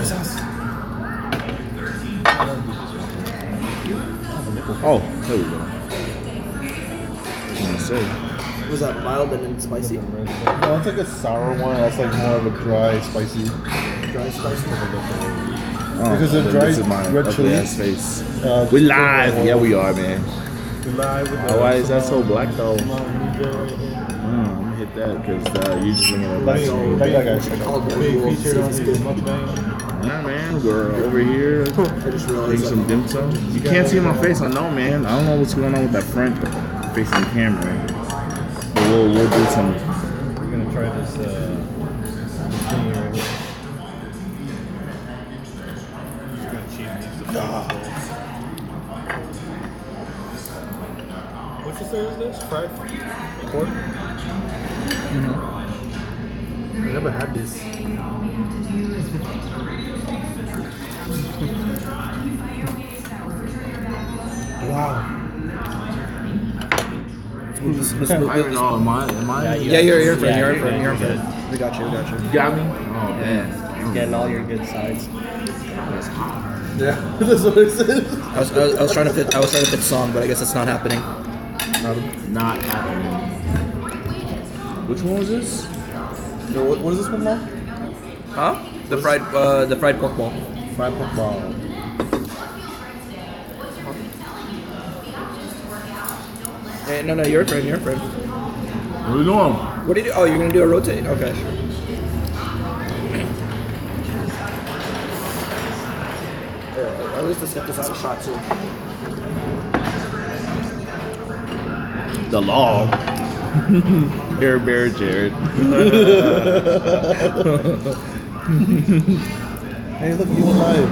sauce. Oh, there we go. I say. Was that mild and then spicy? No, it's like a sour one. That's like more of a dry, spicy. Dry spicy. Because the dry this is my red chili. ass face. We live. Yeah, we are, man. We live with Why is that so black though? I'm I'm gonna hit that because you just bringing it back. that guy. Big featured on his mukbang. Yeah, man, we're over here I just realized eating some dim sum. You can't see my face. I know, man. I don't know what's going on with that front facing the camera. But we'll do some. We're gonna try this thing right here. What you say is this? Fried pork? I never had this. Wow. I don't know. Am I? Yeah, you're friend. You're friend. We got you. You got me? Oh, Yeah, you're getting all your good sides. Yeah, that's what it said. I was trying to fit the song, but I guess it's not happening. Not happening. Which one was this? Yo, what is this one now? Huh? The fried pork ball. Fried pork ball. Hey, no, you're a friend. What are we doing? What do you do? Oh, you're gonna do a rotate? Okay. At least let's get this out of shot too. The law. Bear, Jared. Hey, look, you alive.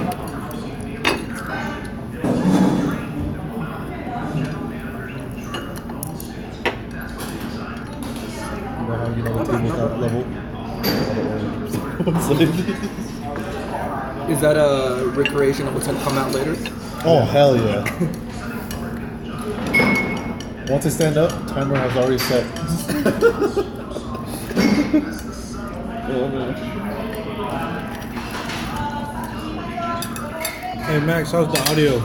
You know the tabletop level? Is that a recreation of what's gonna come out later? Oh, hell yeah. Once I stand up, timer has already set. Oh, man. Hey, Max, how's the audio?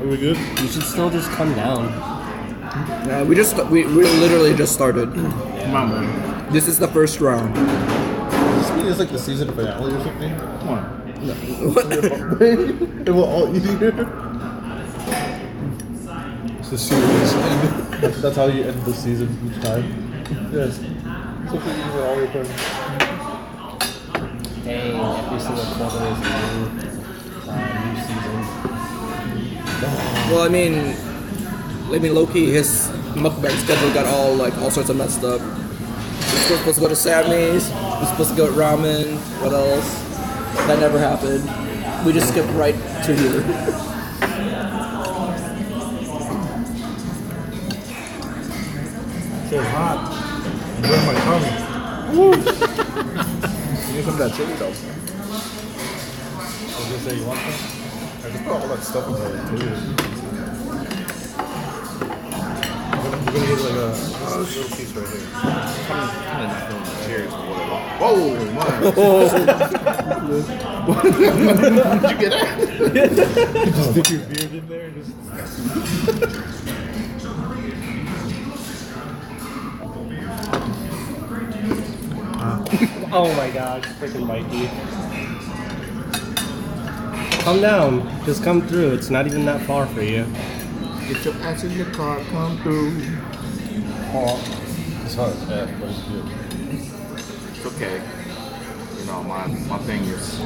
Are we good? You should still just come down. We literally just started. Come on, man. This is the first round. Does this mean it's like the season finale or something? Come on. And we'll all eat here? It's a series end. That's how you end the season each time. Yes. So for you all your friends. Hey, every single quarter is a new season. Well, I mean, low-key, his mukbang schedule got all sorts of messed up. We're supposed to go to Sammy's. We're supposed to go to ramen. What else? That never happened. We just skipped right to here. So hot. Where my tongue? You need some of that chili though. I was gonna say, you want some? I just put all that stuff in there too. We're gonna get like a little piece right here. Cheers or whatever. Whoa, man. Did you get that? Just stick your beard in there and just... Oh my gosh, freaking Mikey. Come down. Just come through. It's not even that far for you. Get your ass in your car, come through. It's hot as heck, but it's good. It's okay. You know, my thing is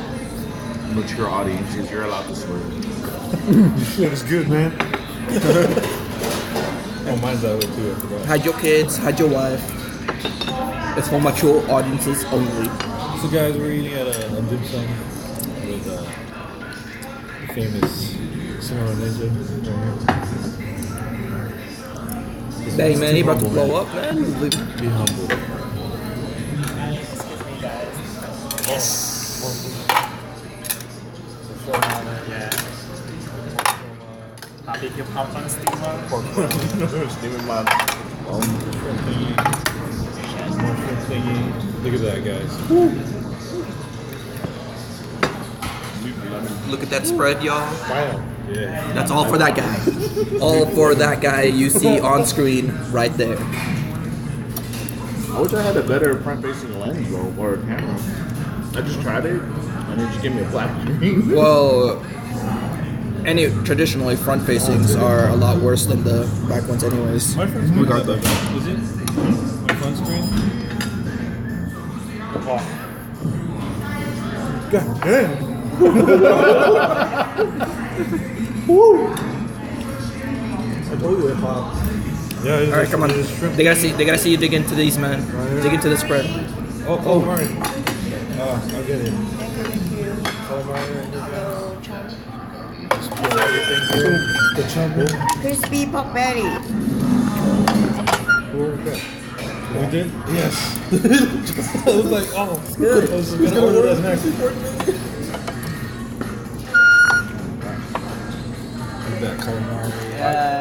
mature audiences. You're allowed to swear. It was good, man. Oh, mine's that way too, I forgot. Hide your kids, hide your wife. It's for mature audiences only. So guys, we're eating at a dim sum with the famous Samurai Ninja right Dang, man, he about to blow up, man. here. Be humble. Yes. Barbecue popcorn steamer. Steaming my Mushroom thingy. Look at that, guys. Look at that spread, y'all. Wow. Yeah. That's all for that guy. All for that guy you see on screen right there. I wish I had a better front-facing lens though, or camera. I just tried it, and it just gave me a black screen. Well, traditionally front facings are a lot worse than the back ones, anyways. My front screen Regardless. is it? My front screen? Oh. God damn. Woo! I told you it popped. Yeah, All right, come on. They gotta see you dig into these, man. Dig into the spread. Oh, calamari. I'll get it. Calamari. The chumbo. Crispy pork belly. We did? Yes. I was like, oh, it's good. I was gonna order that next. That calamari.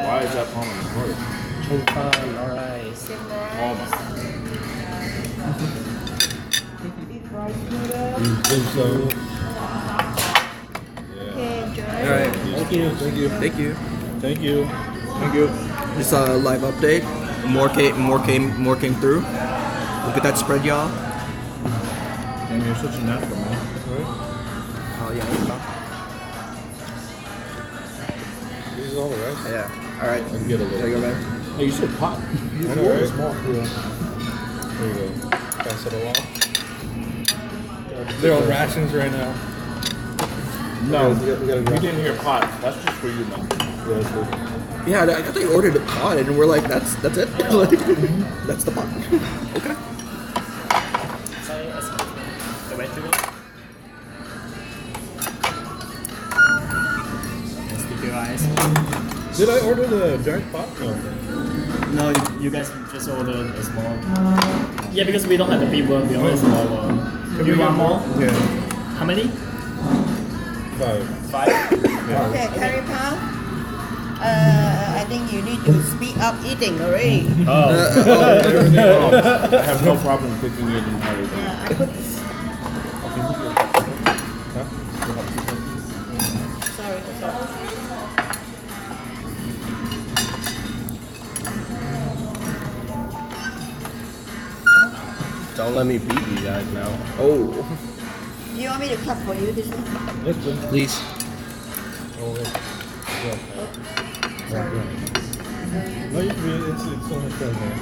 Why is that palm on the floor? Alright. Think so. Okay, enjoy. All right. Thank you. Thank you. Thank you. Thank you. Thank you. Just a live update. More came through. Look at that spread, y'all. And you're such a natural man. Oh yeah. This is all the rest. Yeah. All right. I can get a There little. you go, man. Hey, you said pot. I know, right? Small. Yeah. There you go. Pass it along. They're on rations right now. No, we gotta we grab. didn't hear pot. That's just for you, man. Yeah, that's good. Yeah, I thought they ordered a pot, and we're like, that's it. Like, that's the pot. Okay. The red table? Stick your eyes. Did I order the giant pot? No. No, you guys just ordered a small. Yeah, because we don't have the big one, we only have a small one. You want more? Yeah. How many? 5. 5? Okay, curry puff. I think you need to speed up eating already. Oh. Everything else, I have no problem picking it and everything. Yeah, I put. Sorry. Don't let me beat you guys now. Oh, Do you want me to cut for you this one? Yes, please. please. Oh, yeah. Sorry. No, you can. It's so much fun, man.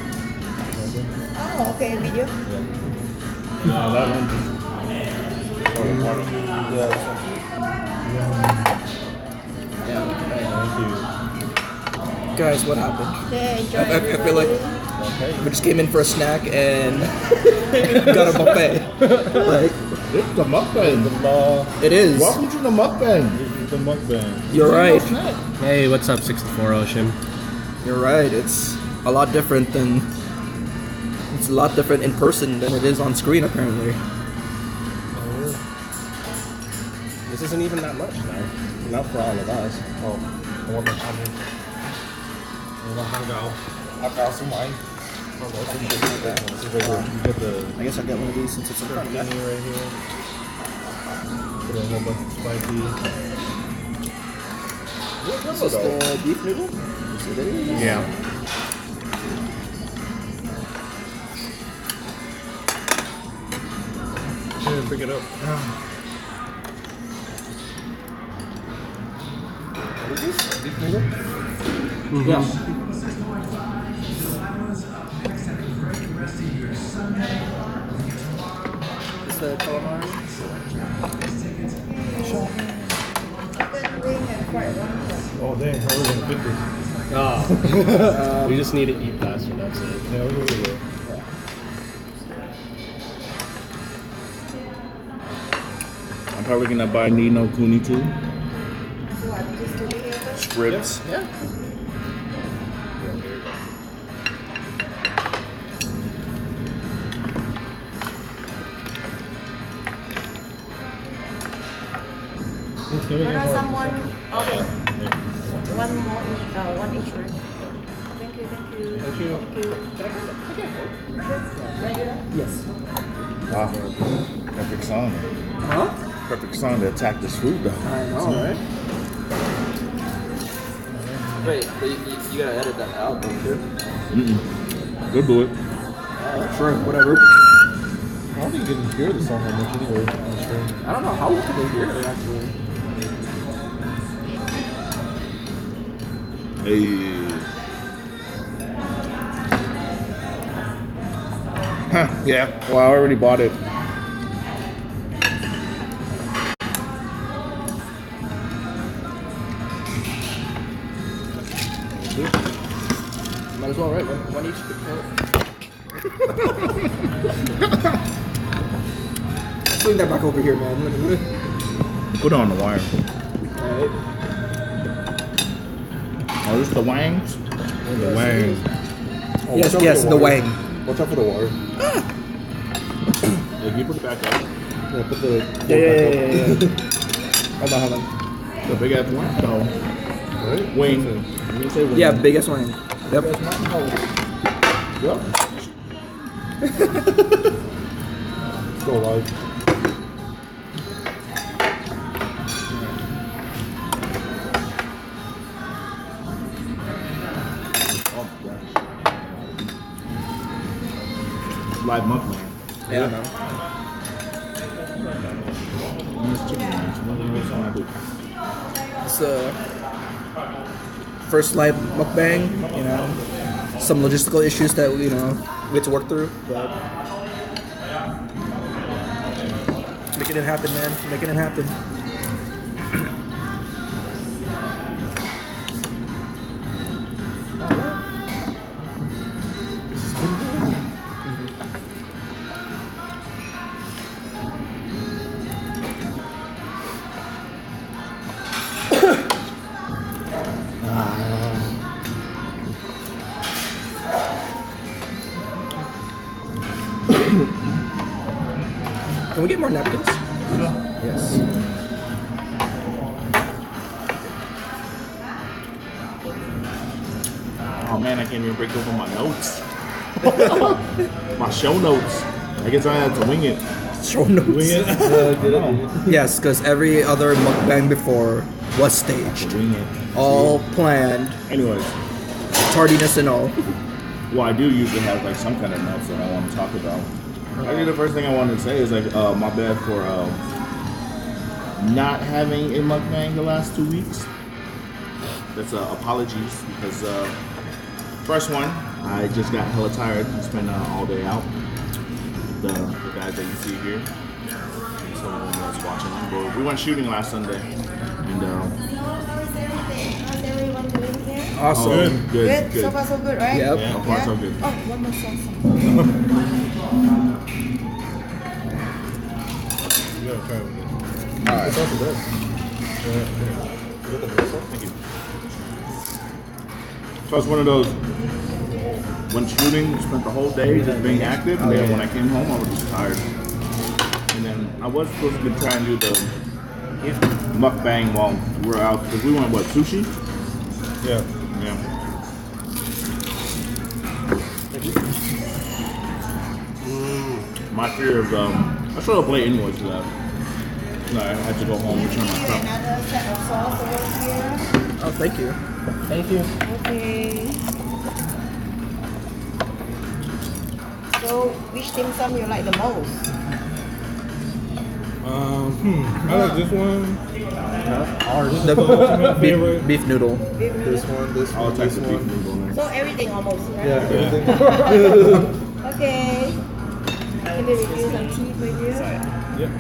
Oh, okay, video. No, that one just. Thank you. Guys, what happened? Okay, enjoy. I feel like we just came in for a snack and got a buffet. Like, It's the mukbang. it is. Welcome to the mukbang. This is the mukbang. You're right. Hey, what's up, 64 Ocean? You're right. It's a lot different in person than it is on screen, apparently. This isn't even that much now. Not for all of us. Oh, I want the honey. I want the hangao. Hangao some wine. This is right here. You got the I guess I'll get one of these since it's in front of me. zucchini right here. Put a whole bunch of spicy. This is the beef noodle? Is it there? Yeah. Here, pick it up. What is this? Beef noodle? Yeah. Is the calamari? Chicken wing and fried one. Oh, dang. I was gonna pick this. Oh. We just need to eat faster, that's it. Yeah, we'll go there. I'm probably gonna buy Nino Kuni too. What? Just to be able. Scripts. Yeah. There are someone. Okay. One more each. One each, right? Thank you. Thank you. Regular? Yes. Wow. Perfect song. Huh? perfect song to attack this food, though. I know, right? Wait, but you gotta edit that out, don't you? Go do it. Sure, whatever. I don't think you can hear the song that much anyway on stream. I don't know how can they hear it actually. Hey. Huh, yeah. Well, I already bought it. Might as well, right? One each. Swing that back over here, man. Put it on the wire. Alright. Oh, this is the wangs? The wang. Oh, Yes, watch out yes, for the wire. wang. Watch out for the wire. Yeah, you put it back up. Yeah, put the Yeah. Hold on. The big ass wang, though. Right? Wing. You say wing. Yeah, biggest wang. Yep. Yep. Go live. Live mukbang. Yeah, man. This chicken wings. What else can I do? It's first live mukbang, you know. Some logistical issues that we had to work through, but making it happen, man. Making it happen. Can we get more napkins? Yes. Oh man, I can't even break over my notes. My show notes. I guess I had to wing it. Show notes. Wing it. Yes, because every other mukbang before was staged. Wing it. All planned. Anyways, Tardiness and all. well, I do usually have like some kind of notes that I want to talk about. Actually, the first thing I wanted to say is like my bad for not having a mukbang the last 2 weeks. That's apologies because first one, I just got hella tired and spent all day out. The guys that you see here, and some of them was watching them. But we went shooting last Sunday, and How's everyone doing here? Awesome. good. So far so good, right? Yep. Yeah, so far so good. Oh, one more sauce. You gotta try it with this. All right. It's also good. Thank you. So it's one of those, when shooting, spent the whole day just being active, and then when I came home, I was just tired. And then I was supposed to try and do the mukbang while we're out, because we went, what, sushi? Yeah. Yeah. My fear of, I showed up late anyways for that. No, I had to go home and return my Need truck. another set of sauce over here. Oh, thank you. Thank you. Okay. So, which dim sum you like the most? I like this one. The favorite. beef noodle. This one. This All one. types This of beef one. noodle in there. So everything almost, right? Yeah. Everything. Okay. Can we review some tea for you? Yep.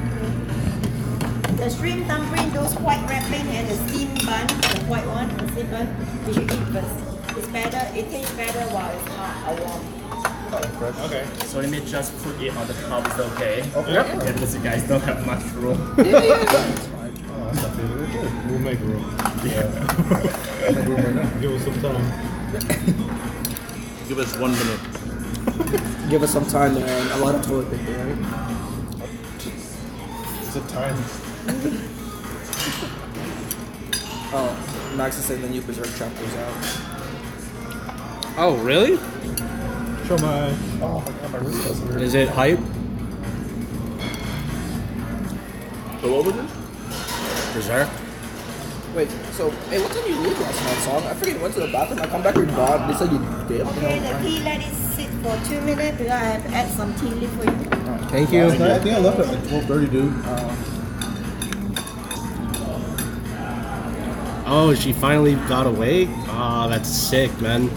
The shrimp dumpling, those white wrapping and the steamed bun, the white one, the steamed bun, you should eat first. It's better, it tastes better while it's hot or warm. Okay. So let me just put it on the top. Is that okay? Okay. Yeah, because you guys don't have much room. Oh, that's not feeling good. We'll make room. Yeah. Make room right now. Give us some time. Give us 1 minute. Give us some time and a lot of toilet paper, right? It's a time. Oh, Max is saying the new Berserk chapter's out. Oh, really? Show my. Oh my god, my wrist doesn't hurt. Is it hype? So what was it? Dessert? Wait, so, hey, what time did you leave last night, Song? I forget you went to the bathroom. I come back, you're gone. They said you did. Okay, the tea, let it sit for 2 minutes because I have to add some tea leaf for you. Thank you. I think I left at like 12:30, dude. Oh, she finally got away? Oh, that's sick, man.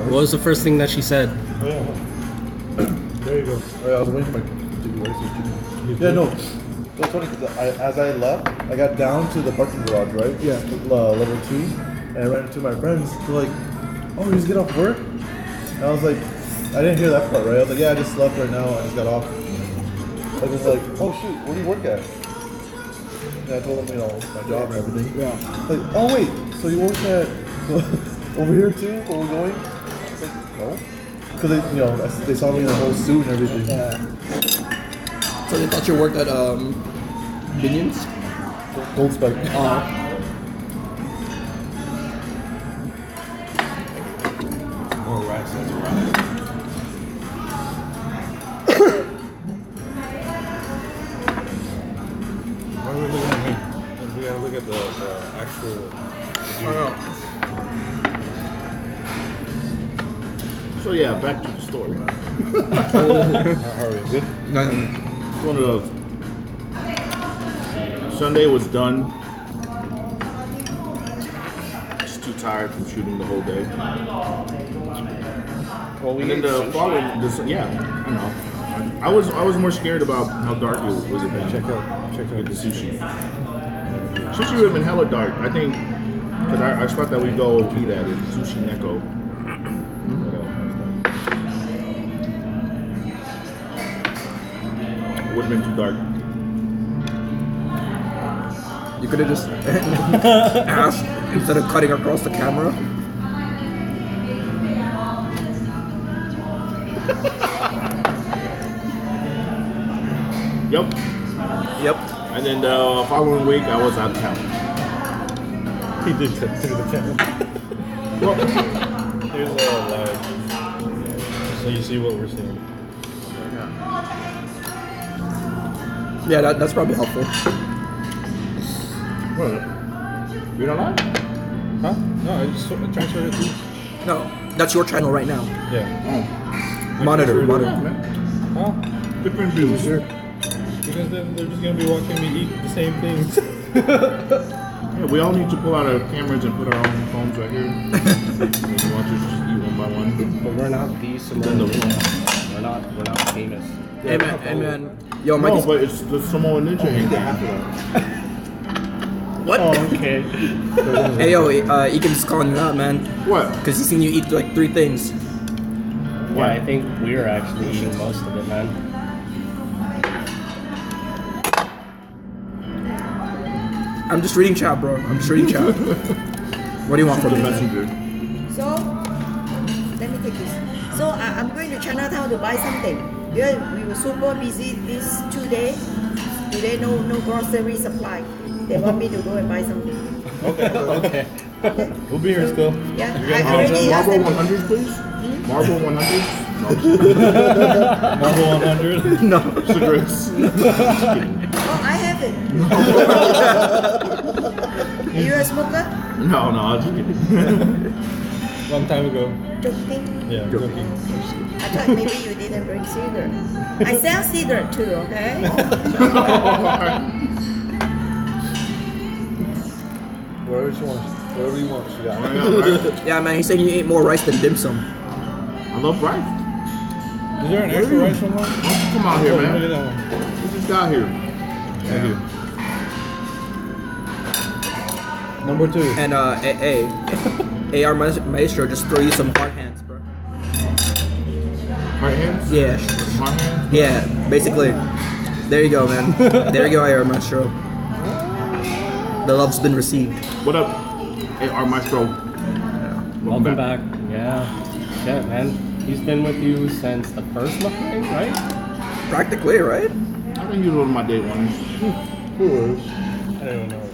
What was the first thing that she said? Oh, yeah. There you go. Oh, yeah, I was waiting for my Yeah, no. That's funny because as I left, I got down to the parking garage, right? Yeah. Level 2, and I ran into my friends. They're like, "Oh, you just get off work?" And I was like, I didn't hear that part, right? I was like, "Yeah, I just left right now. I just got off." I was like, "Oh shoot, where do you work at?" And I told them, you know, my job and everything. Yeah. Like, "Oh wait, so you work at over here too? Where we're going?" I was like, "No." Because they, you know, they saw me in a whole suit and everything. Yeah. So they thought you worked at, Binion's? Gold spike. More racks, that's right. Why are we looking at him? We gotta look at the actual. So yeah, back to the story. How are we? Good? It's one of those. Sunday was done. Just too tired from shooting the whole day. Well, And then the following, yeah, I know. I was more scared about how dark it was at that. Check out The sushi. Sushi would have been hella dark. I think because our spot that we go eat at is Sushi Neko. Would have been too dark. You could have just asked instead of cutting across the camera. Yep. Yep. And then the following week, I was out of town. He did cut through the camera. Well, Here's live. So you see what we're seeing. Yeah, that's probably helpful. what? You don't like? Huh? No, I just transferred it to you. No, that's your channel right now. Yeah. Monitor. Huh? Different views. Because then they're just gonna be watching me eat the same things. Yeah, we all need to pull out our cameras and put our own phones right here. And you want to just eat one by one. But we're not the Then Samoan. the We're not famous. Hey man. Yo, Mike. No, but it's the Samoan Ninja hand. What? Oh, okay. Hey yo, Egan's calling you out, man. What? Because he's seen you eat like 3 things. Yeah, I think we're actually eating most of it, man. I'm just reading chat, bro. I'm just reading chat. What do you want from me? Messenger. So, let me take this. So, I'm going to Chinatown to buy something. Because we were super busy these 2 days. Today, no grocery supply. They want me to go and buy something. Okay. We'll be here still. Yeah, I already asked Marble them. 100, please. Marble 100. Marble 100. No. Cigarettes. Oh, I have it. Are you a smoker? No, I'm just kidding. Long time ago. Joking. Yeah, joking. I thought maybe you didn't bring cigarette. I sell cigarette too, okay? Whatever she wants. Whatever you want, she got. Yeah, man. He said you ate more rice than dim sum. I love rice. Is there an extra rice one? Come out here, Look at man. that one. We just got here. Thank you. Number 2. And AR Maestro just throw you some hard hands, bro. Right hands? Yeah. My hands? Yeah, basically. There you go, man. There you go, AR Maestro. The love's been received. What up, AR Maestro? Welcome back. Yeah. Shit, man. He's been with you since the first Mukbang, right? Practically, right? I think he's one of my day ones. Who is? I don't even know if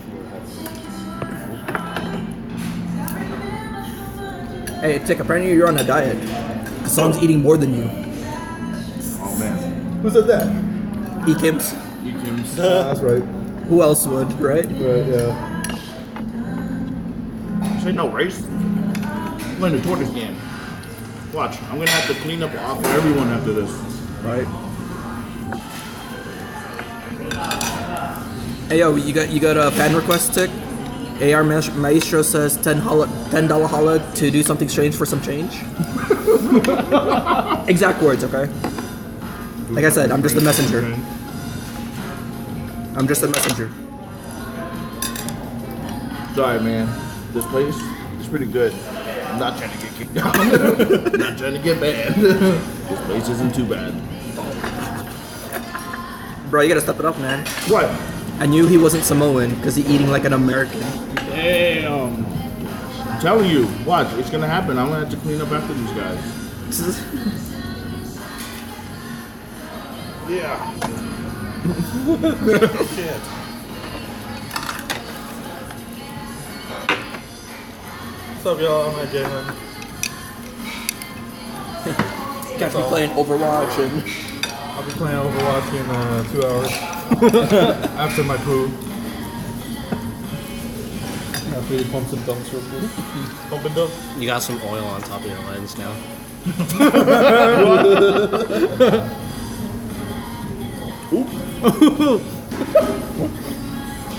you Hey, Tick, apparently you're on a diet. Song's eating more than you. Oh man. Who said that? E. Kim's. Eakins. That's right. Who else would, right? Right, yeah. This ain't no race. I'm playing the tortoise game. Watch, I'm gonna have to clean up off everyone after this. Right. Hey yo, you got a fan request tick? AR Maestro says $10 holla to do something strange for some change. Exact words, okay? Like I said, I'm just a messenger. I'm just a messenger. Sorry, man. This place is pretty good. I'm not trying to get kicked out. Not trying to get banned. This place isn't too bad. Bro, you gotta step it up, man. What? I knew he wasn't Samoan because he eating like an American. Damn. I'm telling you, watch, it's gonna happen. I'm gonna have to clean up after these guys. Yeah. Shit. What's up, y'all? I'm Jalen. Catch me playing Overwatch and I'll be playing Overwatch in 2 hours. After my poo. After you pump some dumps real quick. Pump and dump. You got some oil on top of your lens now.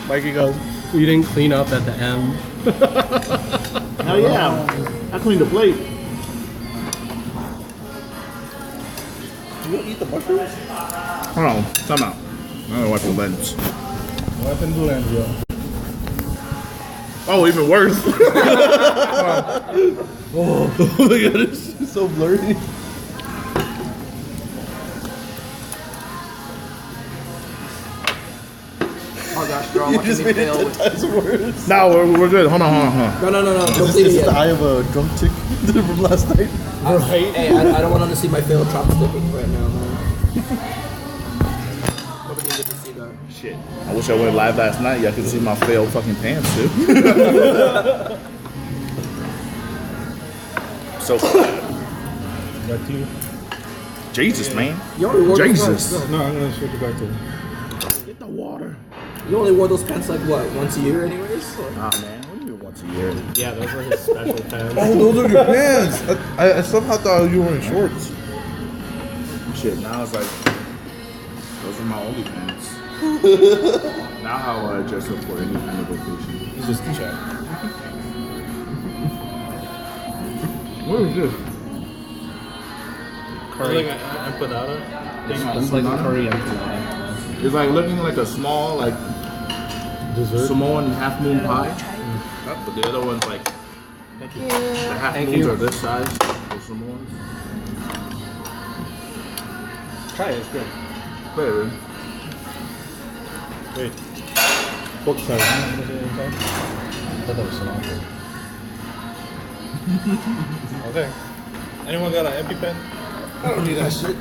Mikey goes. You didn't clean up at the M. Hell yeah. I cleaned the plate. You gonna eat the mushrooms? Hold on, time out. I'm gonna wipe the lens. What happened to the lens, yo? Oh, even worse. Oh, look at this. It's so blurry. oh gosh, bro, I'm You watching just me made it fail. 10 times worse. No, we're good. Hold on. No, don't This bleed is it the yet. eye of a drunk chick from last night. Hey, I don't want to see my failed chopsticking right now, man. Nobody needed to see that. Shit. I wish I went live last night. Y'all could see my failed fucking pants, too. So Got you. Jesus, man. You only wore Jesus. Those, No, I'm gonna switch it back to him. Get the water. you only wore those pants like what, once a year, anyways? Or- Nah, man. What do you mean once a year? Yeah, those were his special pens. Oh, those are your pants. I somehow thought you were wearing shorts. Shit, now it's like, those are my only pants. Now how I dress up for any kind of occasion. It's just a chat. What is this? Curry. Empanada? It's like a curry empanada. It's like looking like a small, like, Dessert? Samoan half moon pie. But the other one's like, the half Thank moons you. are this size, the Samoans. Try it, it's good. Wait, Wait. Pork side. I thought that was cilantro. Okay. Anyone got an EpiPen? I don't do that shit.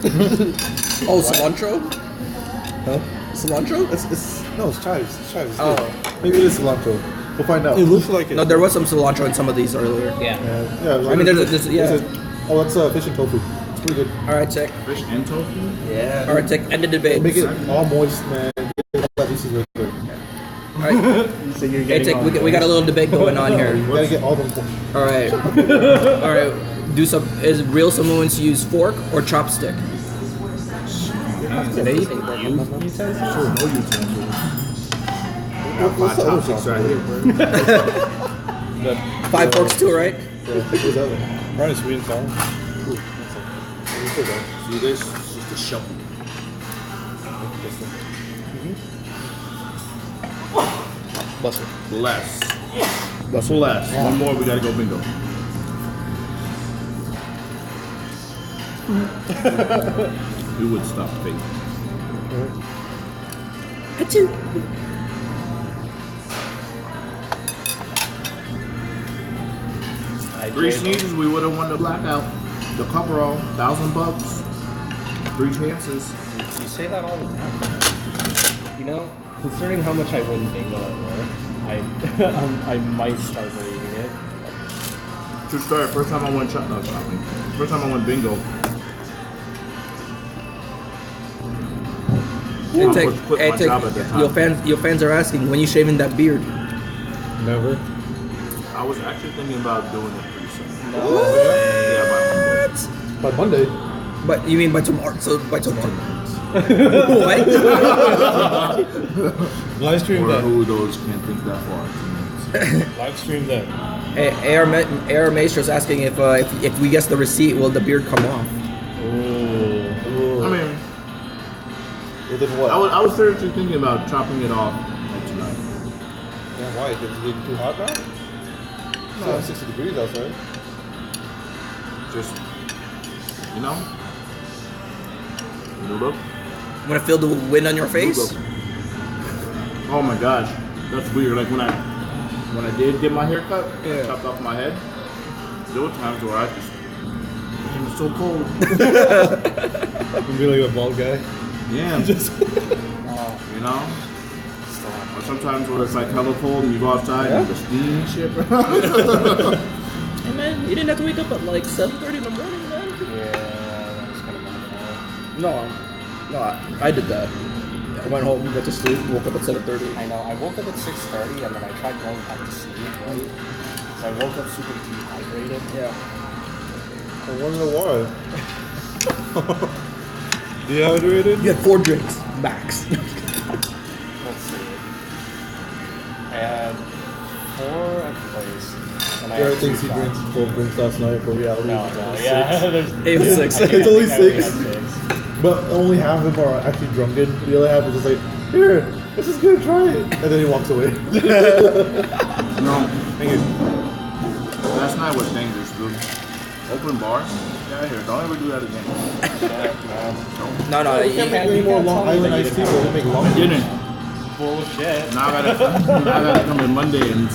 Oh, cilantro? Huh? Cilantro? No, it's chives. It's chives. Oh. Maybe it is cilantro. We'll find out. It looks like it. No, there was some cilantro in some of these earlier. Yeah. Yeah. I mean, there's yeah. Oh, that's fish and tofu. It's pretty good. All right, Tech. fish and tofu? Yeah. All right, Tech. End the debate. Make it all moist, man. That this is really good. All right. So you're Hey, getting Tech. We got a little debate going on here. You gotta get all them. All right. All right. Is real Samoans use fork or chopstick? Do they even use utensils? Sure, no utensils. What's the other Chopsticks sauce? right here, bro. 5 forks too, right? Yeah, what's that one? Probably sweet and sour. See this? It's just a shovel. Bustle. Less. Less. One more, we gotta go bingo. We would stop fate. Three sneezes, we would have won the blackout. The coverall, $1,000. 3 chances. You say that all the time. You know, considering how much I win bingo at work, I might start believing it. True story, first time I went shopping. First time I went bingo. Hey, I take, quit hey, my take, job at that time. your fans are asking when you shaving that beard. Never. I was actually thinking about doing it pretty soon. What? Yeah, By Monday. But you mean by tomorrow? So by tomorrow? What? Live stream or that. who those can't think that far. 2 minutes. Live stream that. Hey, AR Maestro's asking if we guess the receipt, will the beard come off? Ooh. I mean, Well, then what? I was seriously thinking about chopping it off like tonight. Yeah, why? Because it's getting too hot now? It's 60 degrees outside. Just, you know, new look. Want to feel the wind on your face? New look. Oh my gosh, that's weird. Like when I did get my hair cut, Yeah. chopped off my head, there were times where I just, it was so cold. You be like a bald guy. Yeah, Just. you know. Or sometimes when it's like hella cold and you go outside and the steam and shit. Hey man, you didn't have to wake up at like 7:30 in the morning, man. Yeah, that was kind of No, I did that. I went home, went to sleep, woke up at 7:30. I know. I woke up at 6:30 and then I tried going back to sleep, right? So I woke up super dehydrated. Yeah. I wonder why. Dehydrated? You had 4 drinks, max. Let's see. I had 4 at the place. And I Jared had thinks he 2 drinks shots. 12 drinks last night, but reality. No, yeah. There's, It was 6. I think It's only I only 6. had 6. But only half of them are actually drunken. The other half is just like, here, let's just go try it. And then he walks away. No, Thank you. last night was dangerous, dude. Open bar, get out of here. Don't ever do that again. No, You can't make any more Long Island iced tea, we'll make long I didn't. Bullshit. Now I gotta come in Monday and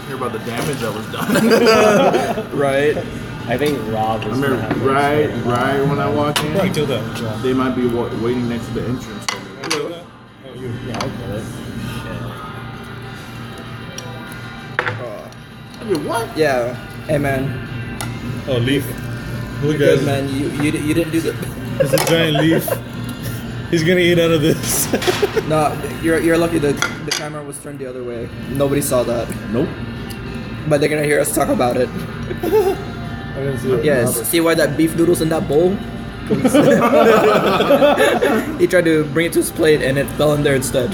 hear about the damage that was done. Right. I think Rob I is mean, gonna have right when I walk in, Probably kill that. Yeah. they might be waiting next to the entrance for me. Oh, you. Yeah, I'll get it. Wait, what? Yeah. Hey man, Oh, leaf. Look good at man. You didn't do the. It's a giant leaf. He's gonna eat out of this. No, you're lucky the camera was turned the other way. Nobody saw that. Nope. But they're gonna hear us talk about it. I didn't see it. Yes. See why that beef noodles in that bowl? He tried to bring it to his plate and it fell in there instead. I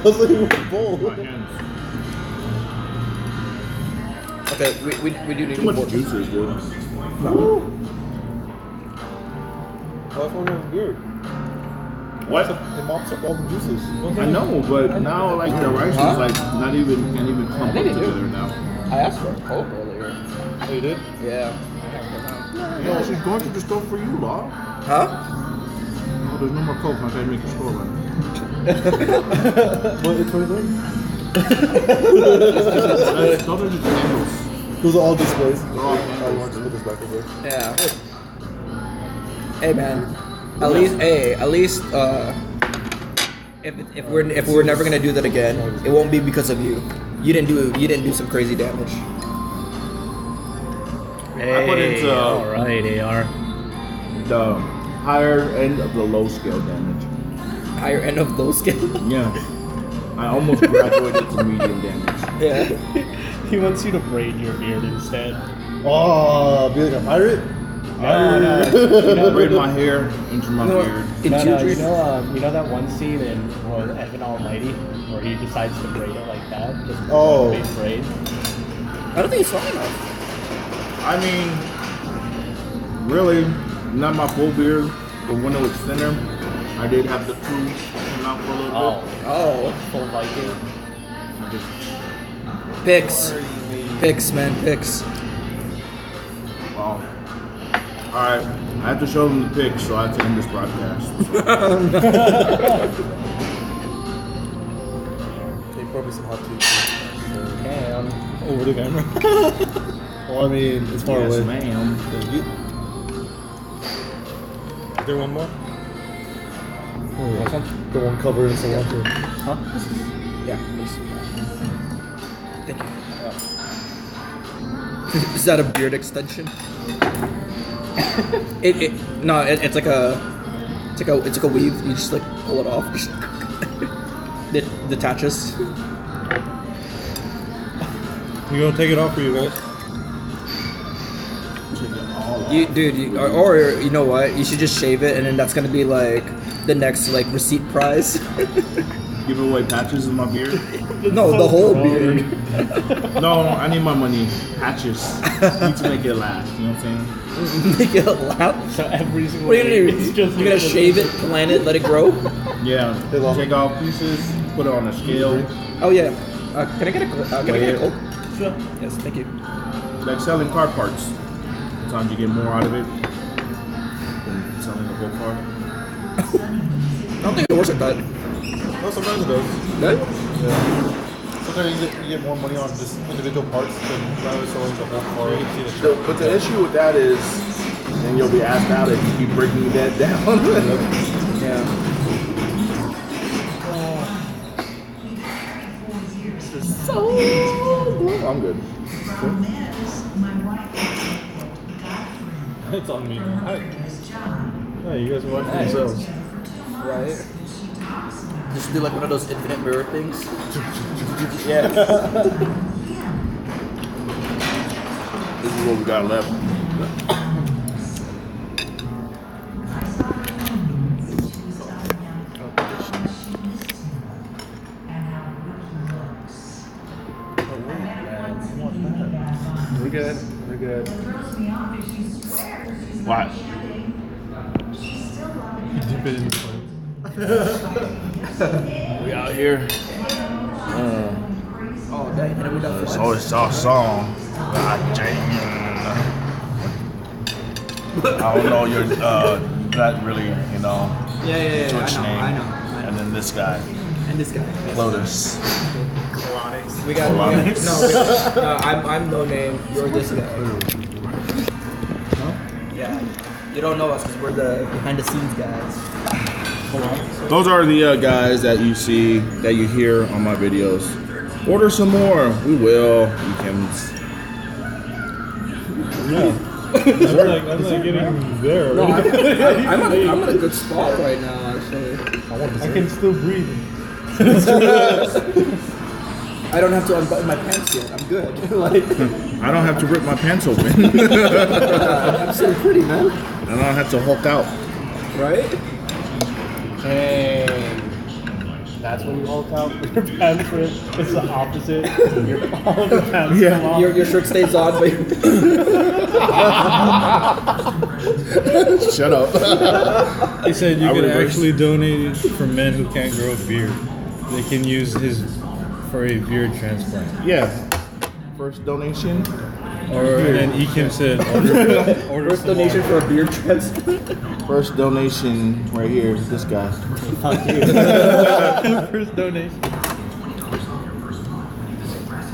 was like, what bowl? My hands. Okay, we do need Too more much juices, dude. Why for weird? What? It mops up all the juices. I know, but now like the rice is like can't even clump up think they do. together now. I asked for a Coke earlier. Oh, you did? Yeah. Yeah, she's going to the store for you, Law. Huh? No, there's no more Coke. I gotta make a store run. What, it's right there? Those are just candles. Those are all displays. They're all I candles, want to dude. put this back over. Yeah. Hey man, at least if we're never gonna do that again, it won't be because of you. You didn't do some crazy damage. I put into Alright, AR. the higher end of the low scale damage. Higher end of those scale. Yeah. I almost graduated to medium damage. Yeah. He wants you to braid your beard instead. Oh, be like a pirate? No. Braid my hair into my beard. In No, children. you know that one scene in Evan Almighty where he decides to braid it like that? Just Oh. one big braid. I don't think it's long enough. I mean, really, not my full beard, but when it was thinner, I did have the two come out for a little Oh, Oh. full Viking. bit. Picks, man, picks. Wow. Alright, I have to show them the pics, so I have to end this broadcast. Take probably some hot tea. Damn. Over the camera. Well, I mean, it's far Yes, away. ma'am. Thank you. Is there one more? What's that? The one covered in cilantro. Huh? Yeah, please. Thank you. Is that a beard extension? It's like a weave. You just like pull it off. It detaches. You gonna take it off for you guys? Or you know what? You should just shave it, and then that's gonna be like the next like receipt prize. Give away patches in my beard? No, the whole beard. No, I need my money. Patches. I need to make it last. You know what I'm saying? Make it laugh. So every single What are you day, gonna it's do? just You're gonna shave it, plant it, let it grow? Yeah. Take off pieces, put it on a scale. Oh yeah. Can I get a Coke? Sure. Yes, thank you. Like selling car parts. Sometimes you get more out of it than selling the whole car. I don't think it works like that. No, sometimes it does. Good? Yeah. Sometimes you get more money on just individual parts than rather selling the whole car. You can see the But the issue with that is, then you'll be asked out if you keep breaking that down. Yeah. I'm good. It's on me. Hey, you guys are watching yourselves. Right. Just do like one of those infinite mirror things. Yeah. This is what we got left. We're good. We're good. What? Dip it in the plate. We out here. Oh dang, and then we done So it's our song. God dang. I don't know your not really, you know, Yeah. Twitch name. I know. And then this guy, And this guy. Lotus. We got Colonics. no, I'm no name. You're this guy. Yeah. You don't know us because we're the behind the scenes guys. Those are the guys that you see, that you hear on my videos. Order some more. We will. You can. Yeah. I'm like getting there. No, I'm at a good spot right now actually. I can still breathe. I don't have to unbutton my pants yet. I'm good. Like I don't have to rip my pants open. I'm so pretty, man. I don't have to Hulk out. Right? And that's when you Hulk out with your pants rip. It's the opposite. All of the pants come off. Your shirt stays on, but Shut up. He said you I can reversed. actually donate for men who can't grow a beard. They can use his for a beard transplant. Yeah. First donation. Or and then Ekim said order first some donation more. for a beard transplant. First donation right here. This guy. First donation.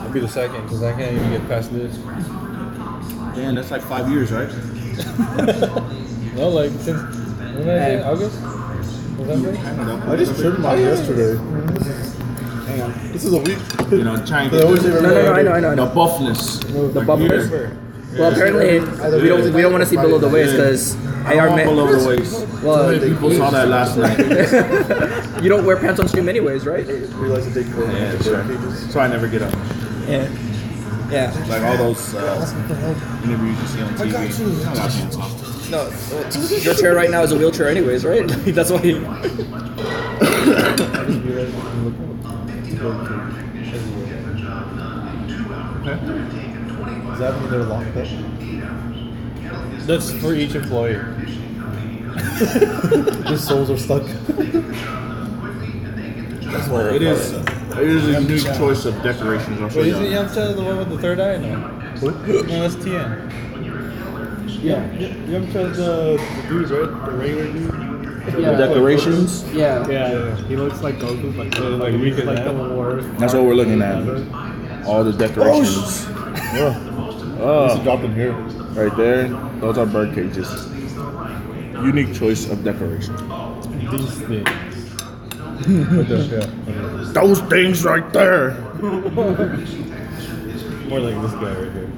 I'll be the second because I can't even get past this. Man, that's like 5 years, right? No, like since when did I say August? November? I don't know. I just trimmed mine yesterday. Hang on. This is a week. You know, trying to They get always say No, I know. the buffness. The bumpers. Well, apparently we don't want to see below the waist because I don't want below the waist. Well, People saw that last night. you don't wear pants on stream anyways, right? Realize to take photos. Yeah, sure. So I never get up. Yeah. Yeah. Like all those interviews you see on TV. I got pants on. No, your chair right now is a wheelchair anyways, right? That's why you... Does that mean they're locked up? That's for each employee. Their souls are stuck. That's why It is a unique choice of decorations. I'll show Wait, you. isn't Yamcha the one with the third eye? No. No, that's Tien. Yeah. Yamcha's the dude, right? The regular dude? Yeah. The decorations. Yeah. Yeah, he looks like Goku, but like he's weaker like the than worst. That's what we're looking at. All the decorations. It's dropped in here. Right there. Those are bird cages. Unique choice of decoration. These things. Those things right there. More like this guy right here.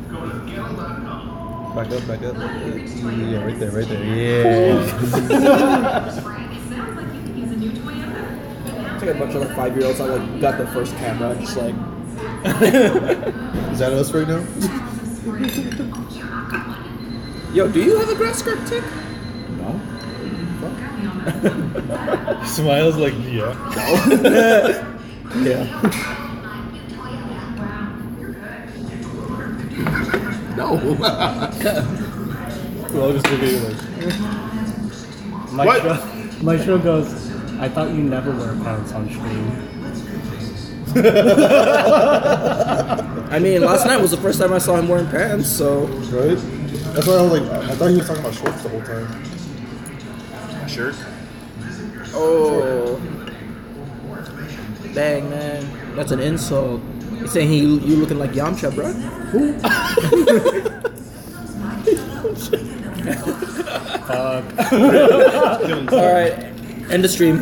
Back up. Yeah, right there. Yeah. It's like a bunch of like 5-year-olds that like got their first camera, just like. Is that us right now? Yo, do you have a grass skirt tick? No. Smiles like, yeah. Yeah. No. We'll all just look at you like, What? Maestro goes, I thought you never wear pants on stream. I mean, last night was the first time I saw him wearing pants, so. Right? That's why I was like, I thought he was talking about shorts the whole time. My shirt. Oh. Dang, man. That's an insult. He's saying you looking like Yamcha, bro. Alright. End the stream.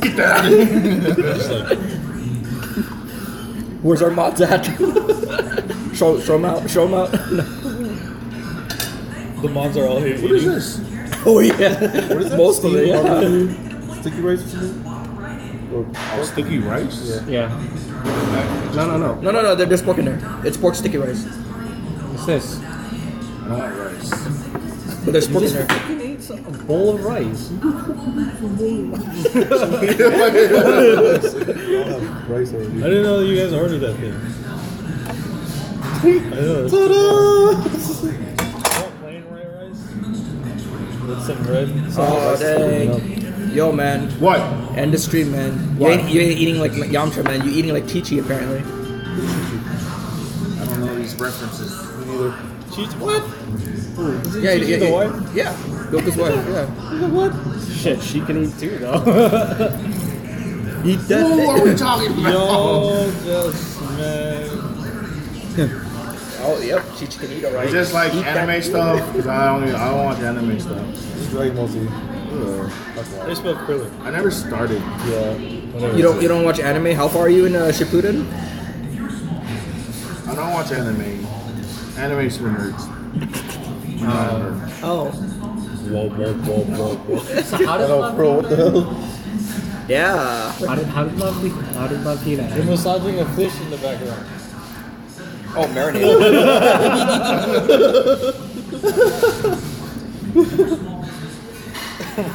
Get that out of here. Where's our mods at? show them out. the mods are all here. What is this? Oh yeah. What is that? Most of it, yeah. Sticky rice or something? Or Sticky rice? Yeah. Yeah. No, there's pork in there. It's pork sticky rice. What's this? I don't like rice. But there's pork in there. Fucking ate a bowl of rice. Rice already. I didn't know you guys ordered that thing. I know. Plain white rice with some bread. Oh dang. Yo man. What? End the stream, man. You What? ain't eating like Yamcha, man. You eating like Chi-Chi, apparently. I don't know these references. Me neither. Cheese? What? Yeah, Chi-Chi the wife? Yeah. Goku's wife, yeah. What? Shit, she can eat too, though. Eat that Who thing. are we talking about? Yo, just man. Oh, yep. Chi-Chi can eat, alright. Is this like Eat that anime thing. stuff? Because I don't watch anime stuff. It's Dragon Ball Z. That's why. They smell Krillin. I never started. Yeah. Whatever. You don't watch anime? How far are you in Shippuden? I don't watch anime. Anime's for nerds. Oh. Whoa. So how did Oh, bro, what the hell? Yeah. How did Latina You're end? massaging a fish in the background. Oh, marinated.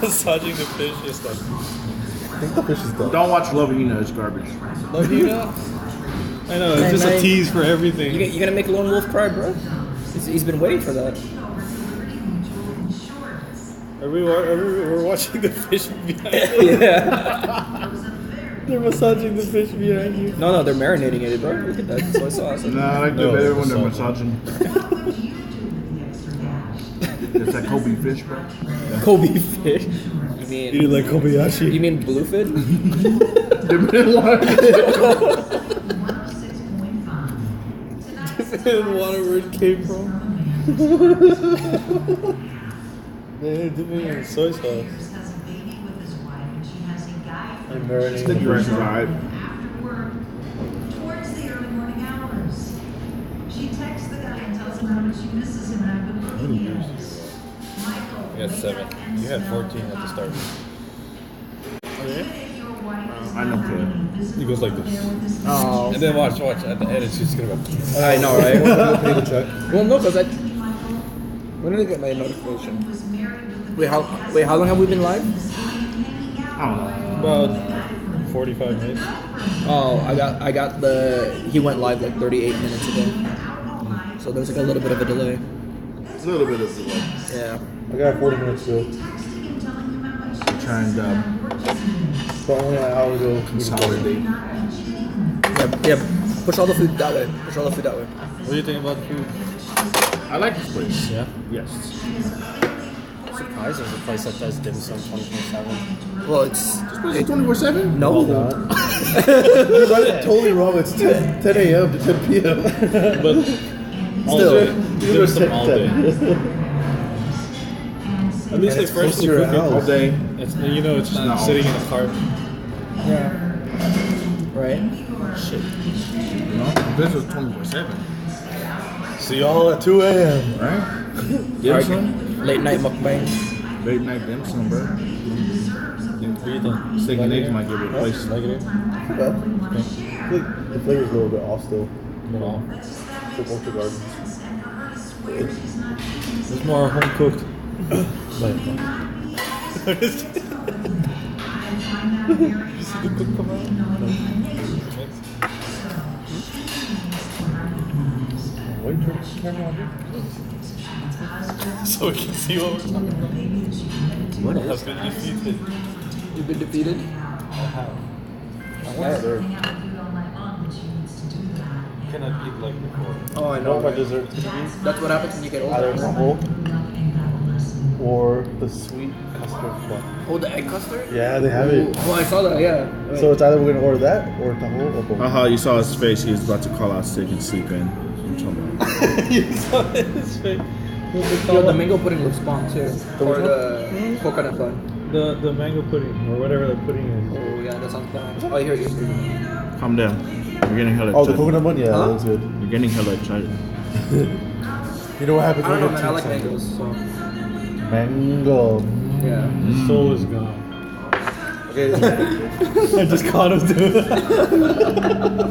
Massaging the fish is like, I think the fish is done. Don't watch Lovina, it's garbage. love you now? I know, it's just a man. tease for everything. You gonna make Lone Wolf cry, bro? He's been waiting for that. We're watching the fish behind you. Yeah. They're massaging the fish behind you. No, they're marinating it, bro. Look at that. Soy sauce. Nah, I like the No, better when they're massaging. massaging. It's like Kobe fish, bro. Kobe fish. You Eating mean like Kobayashi. you mean bluefin? Different water. Didn't water where it came from. They're dipping in soy sauce. And marinating. Sticky rice is alright. Towards the early morning hours. She texts the guy and tells him how much she misses him and I've been looking at him. Michael. You had 7. You had 14 at the start. I know, kid. It goes like this. Oh. And then watch. At the end, it's just gonna go. I know, right? Need to check. Well, no, because when did I get my notification? Wait, how long have we been live? I don't know. About 45 minutes. Oh, I got he went live like 38 minutes ago. So there's like a little bit of a delay. It's a little bit of delay. Yeah. I got 40 minutes still. Trying to But only an hour ago. consolidate. Yeah. Push all the food that way. What do you think about the food? I like this place. Yeah. Yes. Surprised there's a place that does dim sum 24/7. Well, it's 24/7? no. You read it totally wrong. It's 10 a.m. to 10 p.m. But all Still, day. There's some all day. At least they it's freshly close to your cook it. house. All day. It's, it's not No. sitting in a cart. Yeah. Right. Shit. You know? This was 24/7. See y'all at 2 a.m. Right? Alright, Dim sum? late night mukbang. Late night dim sum, bro. What do you think? Steak and eggs might give it a place. Like it? Okay. I think the flavor's a little bit off still. No. For Orchard Gardens. It's more home cooked. Like, wait, turn the camera on here. So we can see what we're talking about. What I've is? been defeated. You've been defeated? I have. Cannot eat like before. Oh, I You know know. what my dessert's gonna be? That's what happens when you get Either older. taho or the sweet custard flan. Oh, the egg custard? Yeah, they have it. Oh, I saw that, yeah. So it's either we're gonna order that or taho or both. Haha, you saw his face. He was about to call out sick and sleep in. I'm talking about. You saw his face. Yo, the mango pudding looks bomb too. Or which the coconut bun. The mango pudding or whatever the pudding is. Oh, yeah, that sounds bomb. Oh, here it is. Calm down. You're getting hella Oh, the excited. coconut one? Yeah, Huh? that looks good. You're getting hella excited. You know what happens I don't know, when man. I like mangoes, so. Mango. Yeah. His soul is gone. Okay. I just caught him doing that.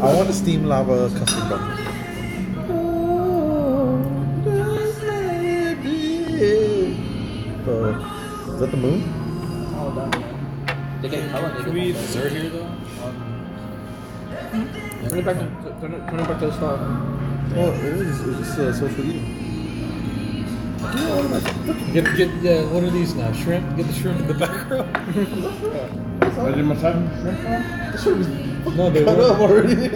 I want a steam lava custard bun. Is that the moon? Oh, damn. They get hella Can we eat dessert here though? Turn it back to the start. Oh, it is. It's just social eating. Get one of these now. Shrimp. Get the shrimp in the background. Are they massaging shrimp now? No, they Cut up weren't. already.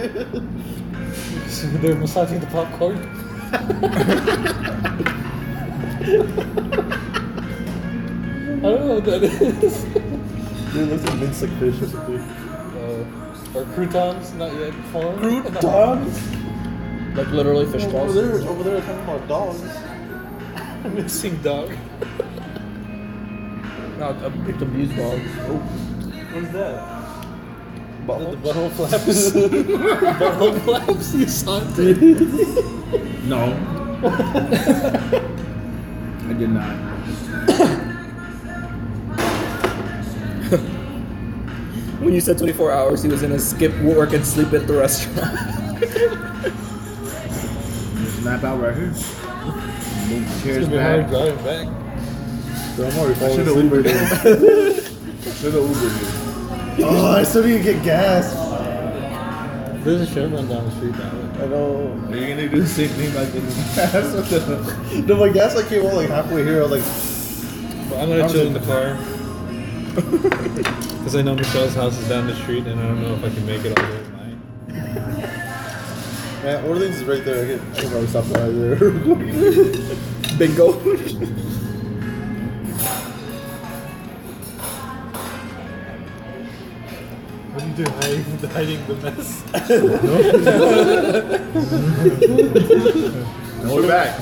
They're massaging the popcorn. I don't know what that is. Dude, it looks like minced like fish or something. Or croutons, not yet formed. Croutons? Like literally fish balls. Over there talking about dogs. Missing dog. No, I picked up these balls. Oh. What's that? Butthole? The butthole flaps. Butthole flaps. You saw it. No. I did not. When you said 24 hours, he was gonna skip work and sleep at the restaurant. Snap out right here. Move the chairs It's gonna be hard back. driving back. Don't worry, falling Should've asleep Ubered right Should have Ubered you. now. Oh, I still need to get gas. There's a Chevron down the street now. I know. Are you gonna do the same thing like in the past? No, my gas like came on like halfway here. I was like, But I'm gonna chill in the car. Because I know Michelle's house is down the street and I don't know if I can make it all the way at night. man, Orleans is right there. I can probably stop right there. Bingo. What are you doing? Hiding the mess? We're back.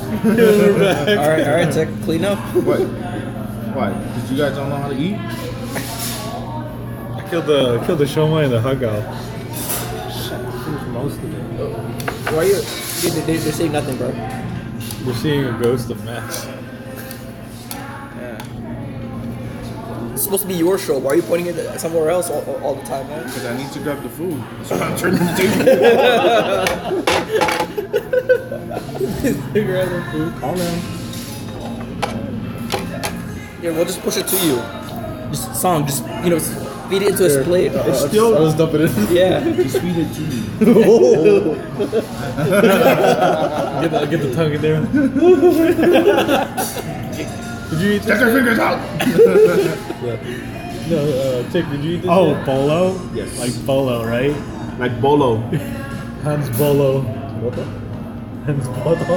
Alright, Tech, clean up. What? Why? Because you guys don't know how to eat? I killed the shomai and the hug out. Most of it. Why are you? They're saying nothing, bro. We're seeing a ghost of Max. It's supposed to be your show. Why are you pointing it at somewhere else all the time, man? Because I need to grab the food. So I'm turning the table. Figure out the food. Call them. Yeah, we'll just push it to you. Just feed it into his plate. It's still. I was dumping it. Yeah. Just feed it to me. Get the tongue in there. Did you eat Take your fingers out. No, Tick, did you eat this Oh, yet? bolo? Yes. Like bolo, right? Like bolo. Hans Bolo. What the? Hans Bolo.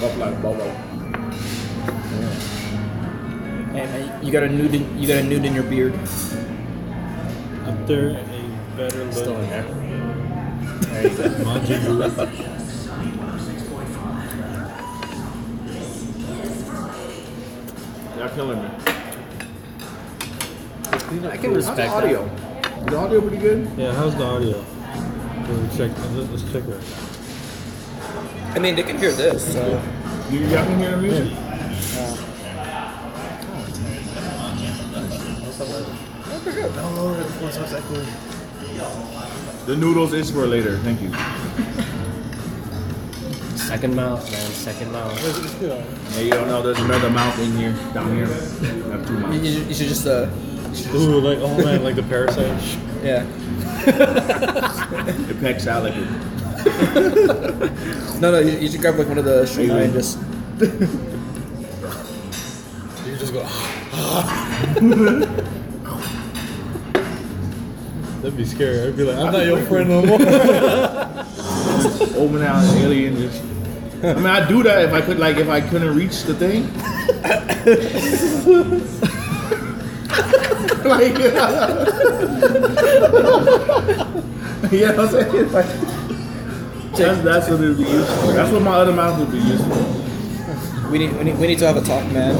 Up like bolo. And you got a nude in your beard. After a better look. Still in there. Majin. Y'all killing me. I can respect How's the audio? The audio pretty good? Yeah, how's the audio? Let's check right now. I mean, they can hear this, so. Y'all can hear the music? No, that's what's echoing. The noodles is for later. Thank you. Second mouth, man. Second mouth. Yeah, you don't know. There's another mouth in here, down here. I have two You, mouths. you should just, Ooh, like, oh man, like the parasite. yeah. It pecks out like it. No, you should grab like one of the string and just. You just go. That'd be scary. I'd be like, I'm not your friend no more. Open out an alien. Just, I mean, I'd do that if I could, like, if I couldn't reach the thing. Like, you know what I'm saying? Like, that's what it would be used for. That's what my other mouth would be used for. We need to have a talk, man.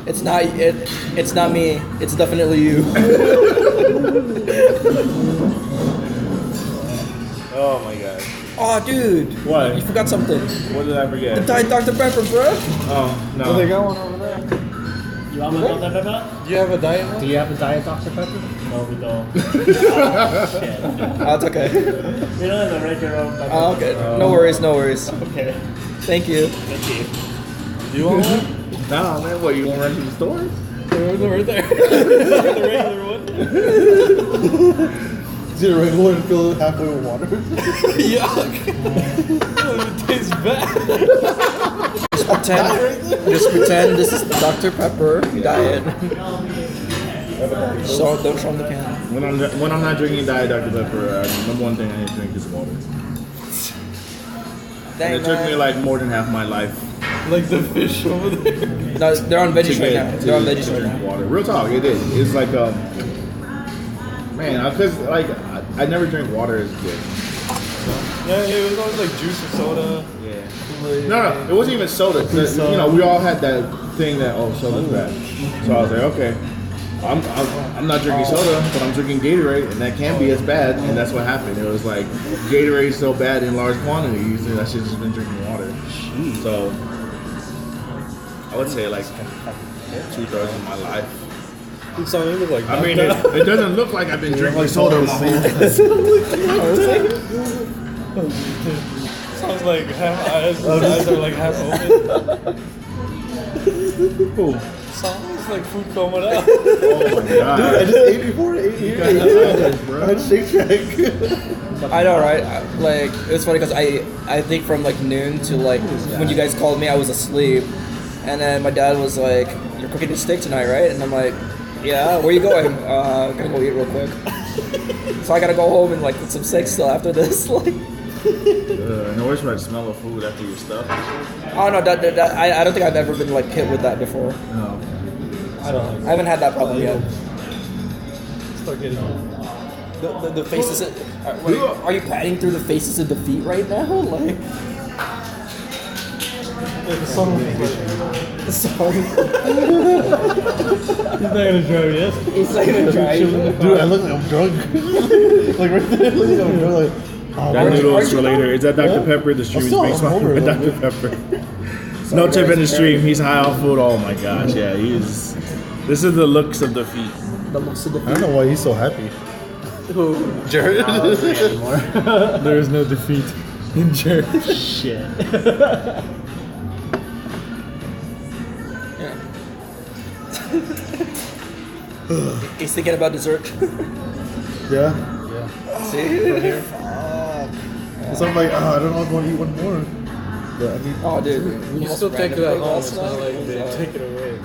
It's not me. It's definitely you. Oh my god. Oh, dude. What? You forgot something. What did I forget? Diet Dr. Pepper, bro. Oh, no. They got one over there. You want one Dr. Pepper? Do you have a diet one? Do you have a Diet Dr. Pepper? No, we don't. Shit. Oh, it's okay. We don't have a regular Dr. Oh, okay. No worries. Okay. Thank you. Thank you. Do you want one? Nah, man, what, you gonna run to the store? Right there. The regular one. Is it regular and fill it halfway with water? Yuck. It tastes bad. Just pretend this is Dr. Pepper diet. So don't show them the can. When I'm not drinking Diet Dr. Pepper, number one thing I need to drink is water. Dang, And it took man. me like more than half my life Like the fish over there. No, they're on veggies right now. to They're on veggies right drink now. water. Real talk, it is. It's like man, because like I never drank water as a kid. Yeah, it was always like juice or soda. Yeah. No, it wasn't even soda. 'Cause, you know, we all had that thing that soda's bad. So I was like, okay, I'm not drinking soda, but I'm drinking Gatorade, and that can be as bad. And that's what happened. It was like Gatorade's so bad in large quantities, and I should just been drinking water. So I would say like 2/3 of my life. So it was like. I mean, it doesn't look like I've been drinking soda my whole life. Sounds like half eyes. His eyes are like half open. Sounds like food coming out. Oh my god. I just ate before 8 years. I had Shake Shack. I know, right? Like it's funny because I think from like noon to like when you guys called me, I was asleep, and then my dad was like, "You're cooking a steak tonight, right?" And I'm like, "Yeah, where you going?" Gonna go eat real quick. So I gotta go home and like cook some steak still after this. Like, And always try to smell of food after your stuff. oh no, I don't think I've ever been like hit with that before. No. I don't know. I haven't had that problem yet. Start getting. The faces. Are you patting through the faces of defeat right now? Like, sorry. He's not gonna drive yet. He's not gonna drive. Dude, I look like I'm drunk. Like right there, look like I'm drunk. Like, That noodles for later. Is that Dr. Pepper? The stream is still being sponsored by hungover, Dr. Pepper. No tip in the stream. He's high on food. Oh my gosh, yeah, he is. This is the looks of defeat. The looks of I defeat. don't know why he's so happy. Jared. There is no defeat in Jared. Shit. He's thinking about dessert. Yeah. See? So I'm like, I don't know if I want to eat one more. But I mean, Oh, dude. You still take it at home. It's not like they take it away.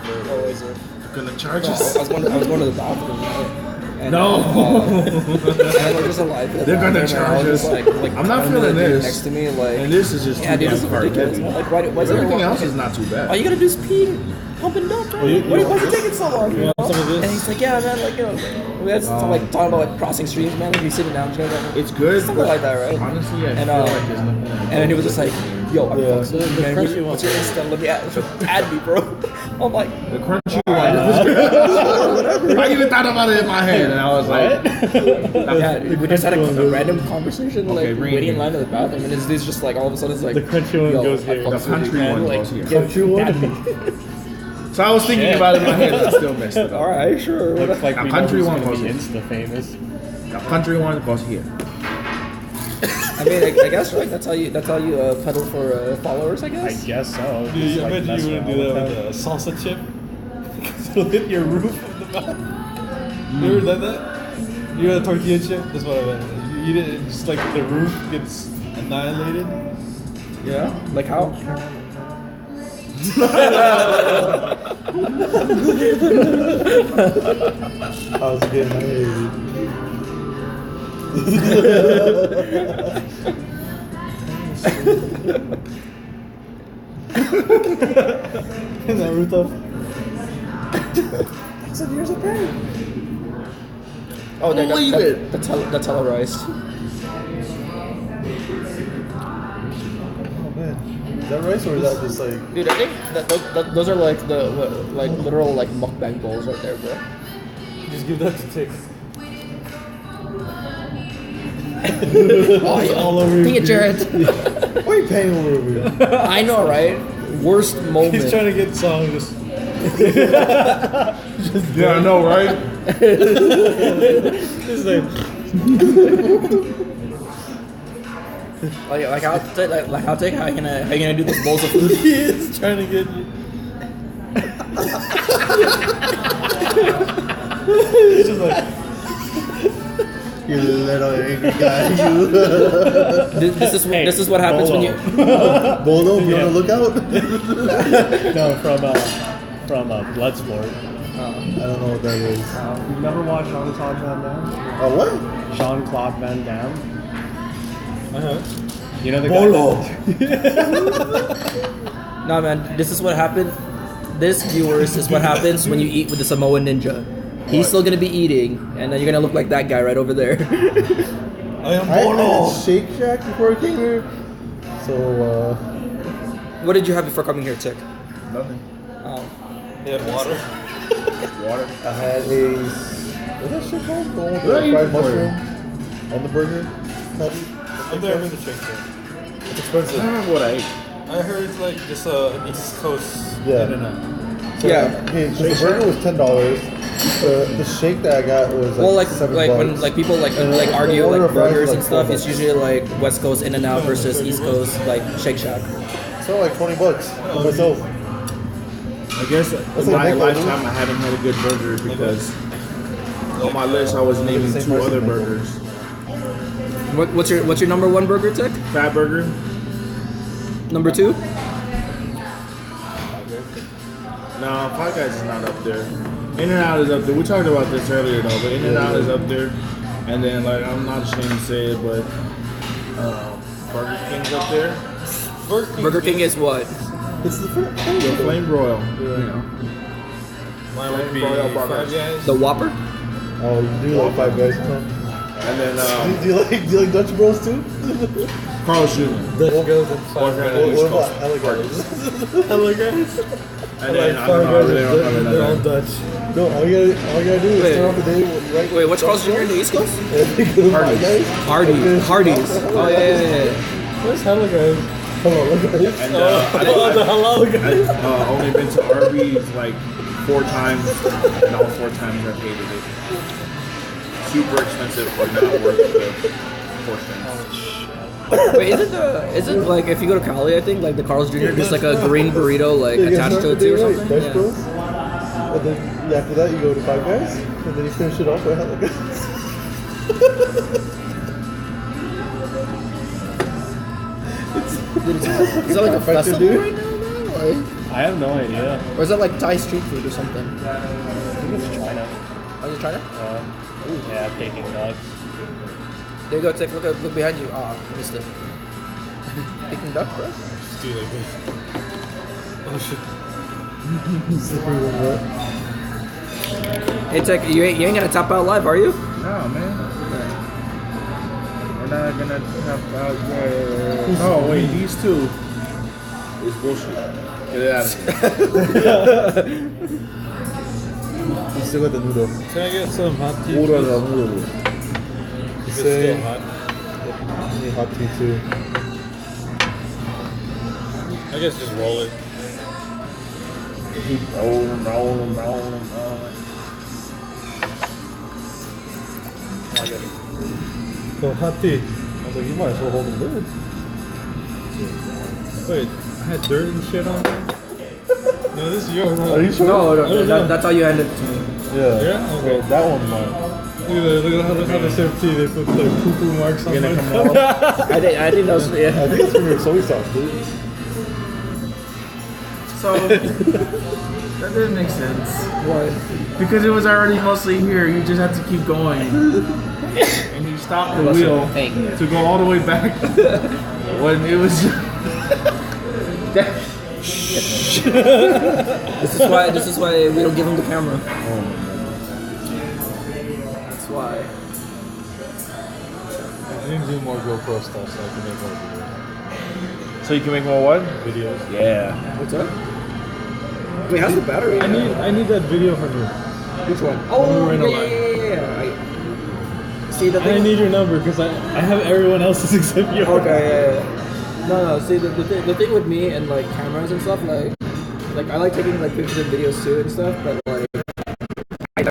Gonna charge I us. was going to the bathroom. Right? And, No. and we're just alive. They're gonna charge us. I'm not feeling this. Next to me, like. And this is just Yeah, dude, too this is damn ridiculous. heavy. Like, why is Everything everyone- else is not too All bad. you gotta do is pee, pump and dump, right? Why is it taking so long? You know? Some of this. And he's like, yeah, man, like, you know, we had some, like talking about like crossing streams, man. Like, you sitting down, just like, It's good, something but like that, right? honestly, I And, feel like there's nothing. and then he was just like, yo, I Yeah. fucks with you, man. crunchy What's your Insta? Let me add me, bro. I'm like, The crunchy one. I even thought about it in my head, and I was like, yeah, we just had a random conversation, like Okay, bring it waiting in here. line to the bathroom, and it's just like all of a sudden it's like The crunchy one yo, goes I here. fucks the with you, country man. one Like, goes here. Country one? So I was thinking about it in my head, and I still messed it up. all right, sure. Looks like Now, we country know one who's goes gonna be here. Insta famous. The country one goes here. I mean, I guess right. That's how you pedal for followers, I I guess. guess so. Dude, Just, I like, bet mess you wouldn't do around that with with a salsa chip. Because it'll hit your roof of the mouth. You ever done that? You had a tortilla chip? That's what I meant. You eat it and just like the roof gets annihilated. Yeah. Like how? I was getting my head. Is that rooftop? So here's a pain. Oh, Believe it. That's telerized. Oh man. Is that rice or is that just like. Dude, I think those are like the like literal like mukbang bowls right there, bro. Just give that to Tick. Oh, yeah. all over Take it, your Jared. Why are you paying over here? I know, right? Worst moment. He's trying to get song just. Yeah, I know, right? It's like, like how take how you gonna do this bowls of food? he is trying to get you. He's just like, You little angry guy, you. This is what happens when you. Bolo, you on the lookout? No, from Bloodsport. I don't know what that is. You've never watched Jean-Claude Van Damme? Oh, what? Jean-Claude Van Damme? uh-huh. You know the Bolo. guy? Nah, man, this is what happened. This, viewers, is what happens when you eat with the Samoan ninja. He's still gonna be eating, and then you're gonna look like that guy right over there. I am I Bolo. had Shake Shack before I came here. So, What did you have before coming here, Tick? Nothing. Oh. He had water. Water. I had a. What's that shit called? The one with What are the you fried eating for? mushroom on the burger? Patty? I've never been to Chick Fil It's I expensive. don't remember what I ate. I heard it's like just East Coast Yeah. In-N-Out. So, Yeah. Hey, the burger was $10. The shake that I got was Well, like $7. when like people like argue order like of fries burgers was and stuff, $12. it's usually like West Coast In-N-Out versus East Coast like Shake Shack. So like $20 for myself. I guess in like my McDonald's. lifetime I haven't had a good burger because on my list I was naming Same 2 price other as burgers. What's your number one burger, Tick? Fat burger. Number 2? No, Five Guys is not up there. In-N-Out is up there. We talked about this earlier though, but In-N-Out is up there. And then like I'm not ashamed to say it, but Burger King's up there. Burger King is what? It's the The Flame Broil. You know. Mine would be Royal Five Burgers. Guys. The Whopper? Oh, you do like Five Guys, huh? And then Do you like Dutch Bros too? Carl's Jr. Dutch Girls and Or Five kind Guys. of East What about Coast Hella burgers. Guys? Hella Guys? And then I don't know, I really don't have They're all another. Dutch. No, all you gotta do is Wait. start off the day right. Wait, what's Carl's Jr. in the East Coast? Hardee's. Hardee's. Oh yeah. Where's Hella Guys? Hold on, look at this. And Oh, I the halal guys. I've only been to Arby's like 4 times, and all 4 times I've hated it. Super expensive, but not worth the portion. Wait, isn't like if you go to Cali, I think like the Carl's Jr. just like a green burrito like You guys attached start to the it too day or right, something? Dutch Bros. And then after that you go to Five Guys, and then you finish it off with Hella Guys. Is that like a Effective, festival dude. right now, man? I have no idea. Or is that like Thai street food or something? I think it's China. Are you China? Yeah, Peking duck. There you go, Tick. Look behind you. Ah, missed it. Peking duck, bro. Just do like this. Oh shit. Slippery when wet. Hey, Tick, you ain't gonna tap out live, are you? No, man. We're not gonna have. Oh wait, these two. It's bullshit. Get it out of here. You still got the noodle. Can I get some hot tea? Order please? the noodle. If it's still Same. hot. I need hot tea too. I guess just roll it. Keep rolling. So hot tea. I was like, you might as well hold the lid. Wait, I had dirt and shit on there? No, this is yours. Huh? Are you sure? No, don't know. that's how you handed it to me. Yeah. Yeah? Okay. That one mine. Look at how they serve tea. They put like poo-poo marks on You're my gonna come on. I think that was I yeah. think it's from your soy sauce, dude. So that didn't make sense. Why? Because it was already mostly here. You just had to keep going. And he stopped the wheel to go all the way back when it was. This is why we don't give him the camera. That's why. I need to do more GoPro stuff so I can make more videos. So you can make more what? Videos. Yeah. What's up? Wait, how's the battery? I need that video from you. Which one? When we Oh, were in a line. yeah. See the I thing. need your number because I have everyone else's except yours. Okay, yeah. No. See the thing with me and like cameras and stuff, like I like taking like pictures and videos too and stuff, but like